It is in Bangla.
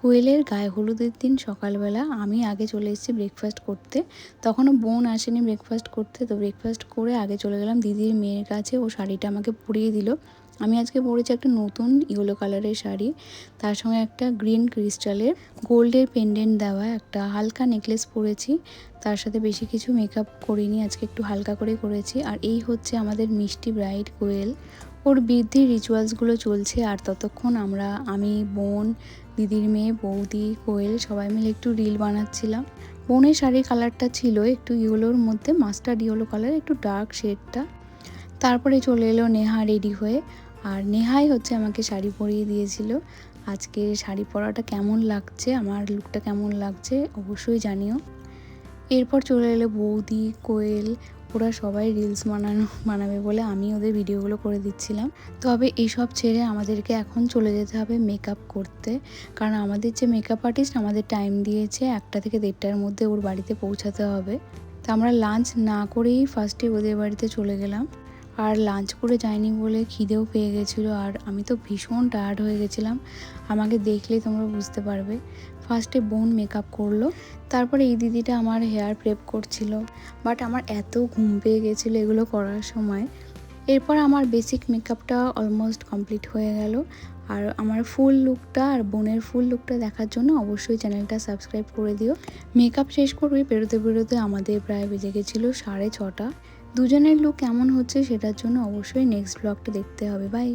কোয়েলের গায়ে হলুদের দিন সকালবেলা আমি আগে চলে এসেছি ব্রেকফাস্ট করতে। তখনও বোন আসেনি ব্রেকফাস্ট করতে, তো ব্রেকফাস্ট করে আগে চলে গেলাম দিদির মেয়ের কাছে। ও শাড়িটা আমাকে পরিয়ে দিল। আমি আজকে পরেছি একটা নতুন ইয়েলো কালারের শাড়ি, তার সঙ্গে একটা গ্রিন ক্রিস্টালের গোল্ডের পেন্ডেন্ট দেওয়া একটা হালকা নেকলেস পরেছি। তার সাথে বেশি কিছু মেকআপ করিনি, আজকে একটু হালকা করে করেছি। আর এই হচ্ছে আমাদের মিষ্টি ব্রাইড কোয়েল। ওর বৃদ্ধির রিচুয়ালসগুলো চলছে, আর ততক্ষণ আমি বোন, দিদির মেয়ে, বৌদি, কোয়েল সবাই মিলে একটু রিল বানাচ্ছিলাম। বোনের শাড়ির কালারটা ছিল একটু ইয়েলোর মধ্যে, মাস্টার্ড ইয়েলো কালার, একটু ডার্ক শেডটা। তারপরে চলে এলো নেহা রেডি হয়ে, আর নেহাই হচ্ছে আমাকে শাড়ি পরিয়ে দিয়েছিল। আজকে শাড়ি পরাটা কেমন লাগছে, আমার লুকটা কেমন লাগছে অবশ্যই জানিও। এরপর চলে এলো বৌদি, কোয়েল, ওরা সবাই রিলস বানাবে বলে আমি ওদের ভিডিওগুলো করে দিচ্ছিলাম। তবে এইসব ছেড়ে আমাদেরকে এখন চলে যেতে হবে মেকআপ করতে, কারণ আমাদের যে মেকআপ আর্টিস্ট আমাদের টাইম দিয়েছে 1টা থেকে 1:30টার মধ্যে ওর বাড়িতে পৌঁছাতে হবে। তো আমরা লাঞ্চ না করেই ফার্স্টে ওদের বাড়িতে চলে গেলাম। আর লাঞ্চ করে যাইনি বলে খিদেও পেয়ে গেছিলো, আর আমি তো ভীষণ টায়ার্ড হয়ে গেছিলাম, আমাকে দেখলেই তোমরা বুঝতে পারবে। ফার্স্টে বোন মেকআপ করলো, তারপরে এই দিদিটা আমার হেয়ার প্রেপ করছিল, বাট আমার এত ঘুম পেয়ে গেছিলো এগুলো করার সময়। এরপর আমার বেসিক মেকআপটা অলমোস্ট কমপ্লিট হয়ে গেল। আর আমার ফুল লুকটা আর বোনের ফুল লুকটা দেখার জন্য অবশ্যই চ্যানেলটা সাবস্ক্রাইব করে দিও। মেকআপ শেষ করে বেরোতে বেরোতে আমাদের প্রায় বেজে গেছিলো 6:30। দুজনের লুক কেমন হচ্ছে সেটার জন্য অবশ্যই নেক্সট ব্লগটা দেখতে হবে। বাই।